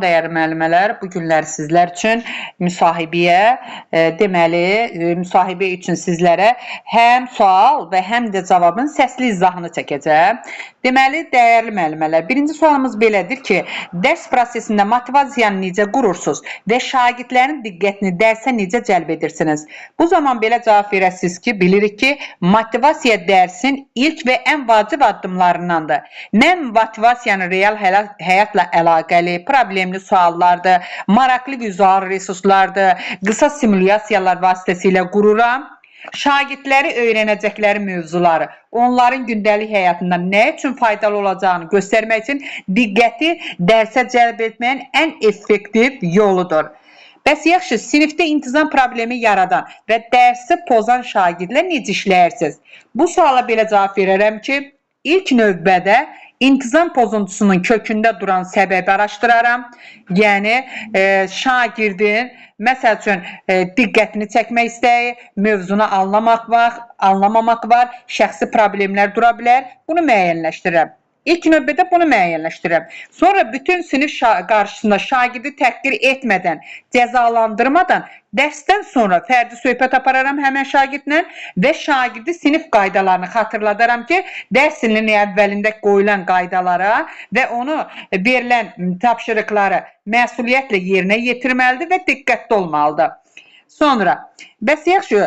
Dəyərli müəllimələr, bu günlər sizlər üçün müsahibəyə, müsahibə üçün sizlərə həm sual və həm də cavabın səsli izahını çəkəcəm. Deməli, dəyərli müəllimələr, birinci sualımız belədir ki, dərs prosesində motivasiyanı necə qurursunuz və şagirdlərin diqqətini dərsə necə cəlb edirsiniz? Bu zaman belə cavab verəsiniz ki, bilirik ki, motivasiya dərsin ilk və ən vacib addımlarındandır. Mən motivasiyanı real həyatla əlaqəli, problemli suallardır, maraqlı vizual resurslardır, qısa simulyasiyalar vasitəsilə qururam. Şagirdləri öyrənəcəkləri mövzuları, onların gündəlik həyatında nə üçün faydalı olacağını göstərmək üçün diqqəti dərsə cəlb etməyin ən effektiv yoludur. Bəs yaxşı, sinifdə intizam problemi yaradan və dərsi pozan şagirdlə necə işləyirsiniz? Bu suala belə cavab verərəm ki, ilk növbədə intizam pozuntusunun kökündə duran səbəbi araşdıraram. Yəni, şagirdin, məsəl üçün, diqqətini çəkmək istəyi, mövzunu anlamamaq var, şəxsi problemlər dura bilər. Bunu müəyyənləşdirirəm. İlk növbədə bunu müəyyənləşdirirəm. Sonra bütün sinif qarşısında şagirdi təhqir etmədən, cəzalandırmadan dərsdən sonra fərdi söhbət apararam həmən şagirdlə və şagirdi sinif qaydalarını xatırladaram ki, dərs ilinin əvvəlində qoyulan qaydalara və onu verilən tapşırıqları məsuliyyətlə yerinə yetirməlidir və diqqətli olmalıdır. Sonra, bəs yaxşı,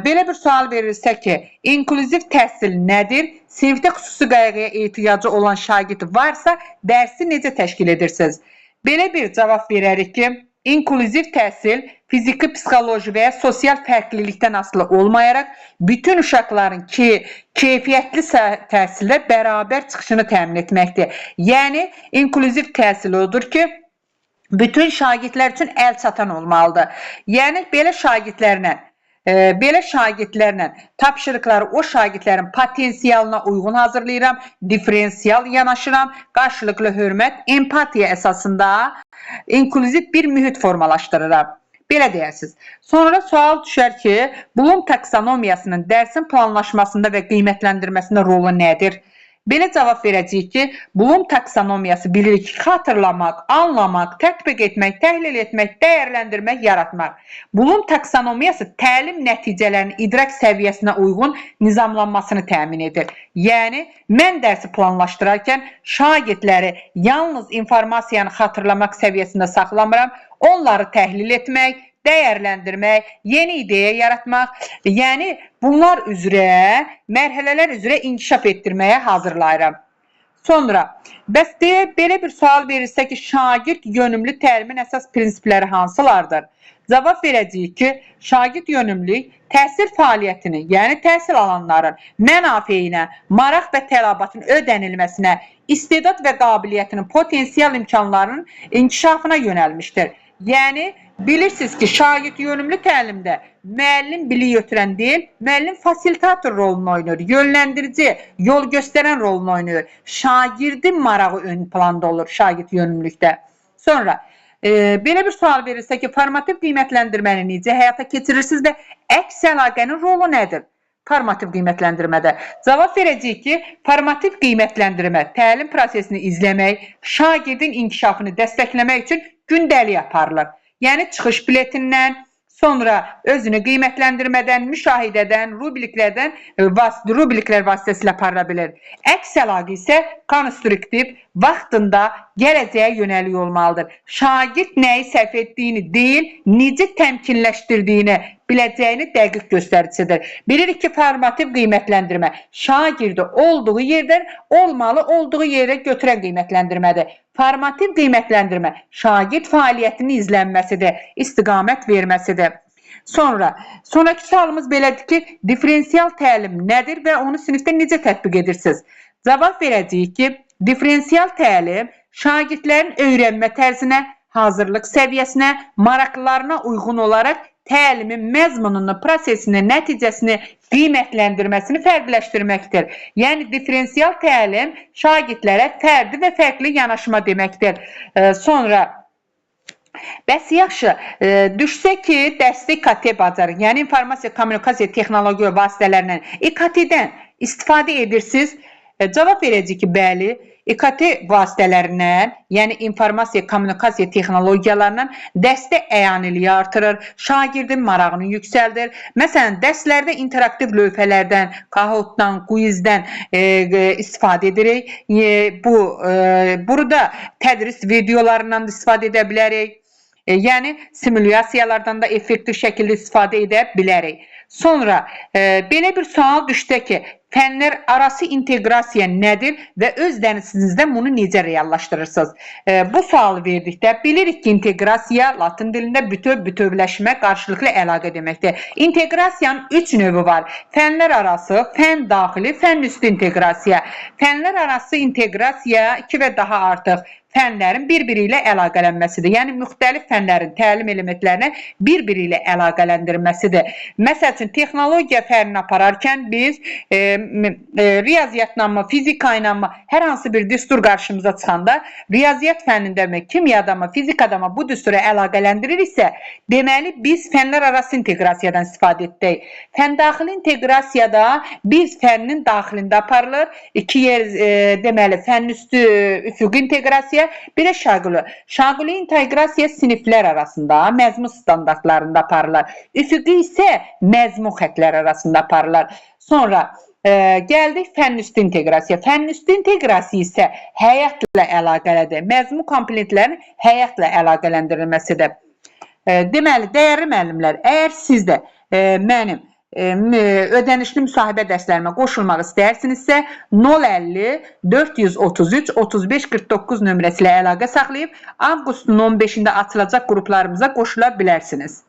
belə bir sual verirsə ki, inklüziv təhsil nədir? Sinifdə xüsusi qayğıya ehtiyacı olan şagird varsa, dərsi necə təşkil edirsiniz? Belə bir cavab verərik ki, inklüziv təhsil fiziki, psixoloji və ya sosial fərqlilikdən asılı olmayaraq, bütün uşaqların keyfiyyətli təhsildə bərabər çıxışını təmin etməkdir. Yəni, inklüziv təhsil odur ki, bütün şagirdlər üçün əl çatan olmalıdır. Yəni, belə şagirdlərlə tapşırıqları o şagirdlərin potensialına uyğun hazırlayıram, diferensial yanaşıram, qarşılıqlı hörmət, empatiya əsasında inklüziv bir mühit formalaşdırıram. Belə deyərsiniz. Sonra sual düşər ki, Bloom taksonomiyasının dərsin planlaşmasında və qiymətləndirməsində rolu nədir? Belə cavab verəcəyik ki, Bloom taksonomiyası bilirik ki, xatırlamaq, anlamaq, tətbiq etmək, təhlil etmək, dəyərləndirmək, yaratmaq. Bloom taksonomiyası təlim nəticələrinin idrak səviyyəsinə uyğun nizamlanmasını təmin edir. Yəni, mən dərsi planlaşdırarkən şagirdləri yalnız informasiyanı xatırlamaq səviyyəsində saxlamıram, onları təhlil etmək, dəyərləndirmək, yeni ideya yaratmaq, yəni bunlar üzrə, mərhələlər üzrə inkişaf etdirməyə hazırlayıram. Sonra, bəs belə bir sual verirsə ki, şagird yönümlü təlimin əsas prinsipləri hansılardır? Cavab verəcəyik ki, şagird yönümlülük təhsil fəaliyyətini, yəni təhsil alanların mənafeyinə, maraq və tələbatın ödənilməsinə, istedad və qabiliyyətinin potensial imkanlarının inkişafına yönəlmişdir. Yəni, bilirsiniz ki, şagird yönümlü təlimdə müəllim bilik ötürən deyil, müəllim fasilitator rolunu oynayır, yönləndirici, yol göstərən rolunu oynayır. Şagirdin marağı ön planda olur şagird yönümlülükdə. Sonra, belə bir sual verirsə ki, formativ qiymətləndirməni necə həyata keçirirsiniz və əks əlaqənin rolu nədir? Formativ qiymətləndirmədə. Cavab verəcəyik ki, formativ qiymətləndirmə təlim prosesini izləmək, şagirdin inkişafını dəstəkləmək üçün gündəlik aparılır. Yəni, çıxış biletindən, sonra özünü qiymətləndirmədən, müşahidədən, rubriklər vasitəsilə aparıla bilir. Əks əlaqə isə konstruktiv, vaxtında gələcəyə yönəlik olmalıdır. Şagird nəyi səhv etdiyini deyil, necə təmkinləşdirdiyini biləcəyini dəqiq göstəricisidir. Bilirik ki, formativ qiymətləndirmə şagirdi olduğu yerdən olmalı, olduğu yerə götürən qiymətləndirmədir. Formativ qiymətləndirmə şagird fəaliyyətinin izlənməsidir, istiqamət verməsidir. Sonraki sualımız belədir ki, diferensial təlim nədir və onu sinifdə necə tətbiq edirsiniz? Cavab verəcəyik ki, diferensial təlim şagirdlərin öyrənmə tərzinə, hazırlıq səviyyəsinə, maraqlarına uyğun olaraq təlimin məzmununu, prosesini, nəticəsini, qiymətləndirməsini fərqləşdirməkdir. Yəni, diferensial təlim şagirdlərə fərdi və fərqli yanaşma deməkdir. Sonra, bəs yaxşı, düşsə ki, dərsdə İKT bacarıq, yəni informasiya, kommunikasiya, texnologiya vasitələrindən İKT-dən istifadə edirsiniz? Cavab verəcək ki, bəli, İKT vasitələrindən, yəni informasiya kommunikasiya texnologiyalarından dəstək əyaniliyi artırır, şagirdin marağını yüksəldir. Məsələn, dərslərdə interaktiv lövhələrdən, Kahootdan, quizdən istifadə edirik. Burada tədris videolarından da istifadə edə bilərik. Yəni simulyasiyalardan da effektiv şəkildə istifadə edə bilərik. Sonra belə bir sual düşdü ki, fənlər arası inteqrasiya nədir və öz dərsinizdə bunu necə reallaşdırırsınız? Bu sualı verdikdə bilirik ki, inteqrasiya Latın dilində bütövləşmə, qarşılıqlı əlaqə deməkdir. İnteqrasiyanın 3 növü var. Fənlər arası, fən daxili, fən üstü inteqrasiya. Fənlər arası inteqrasiya 2 və daha artıq fənlərin bir-biri ilə əlaqələnməsidir. Yəni, müxtəlif fənlərin təlim elementlərini bir-biri ilə əlaqələndirməsidir. Məsəl üçün, texnologiya fənini apararkən biz riyaziyyatla mı, fizika ilə mı hər hansı bir düstur qarşımıza çıxanda, riyaziyyat fənnində mi, kimyada mı, fizikada mı bu düsturu əlaqələndiririksə, deməli, biz fənlər arası inteqrasiyadan istifadə etdik. Fən daxili inteqrasiyada biz fənnin daxilində aparılır. İki yer, deməli, fənn üstü üfüqi inteqrasiya, bir də şaquli. Şaquli inteqrasiya siniflər arasında, məzmun standartlarında aparılır. Üfüqi isə məzmun xətlər arasında aparılır. Sonra gəldik fənn üstü inteqrasiya. Fənn üstü inteqrasiya isə həyatla əlaqəlidir. Məzmun komponentlərin həyatla əlaqələndirilməsidir. Deməli, dəyərli müəllimlər, əgər siz də mənim ödənişli müsahibə dərslərimə qoşulmaq istəyirsinizsə 050 433 35 49 nömrəsi ilə əlaqə saxlayıb avqustun 15-də açılacaq qruplarımıza qoşula bilərsiniz.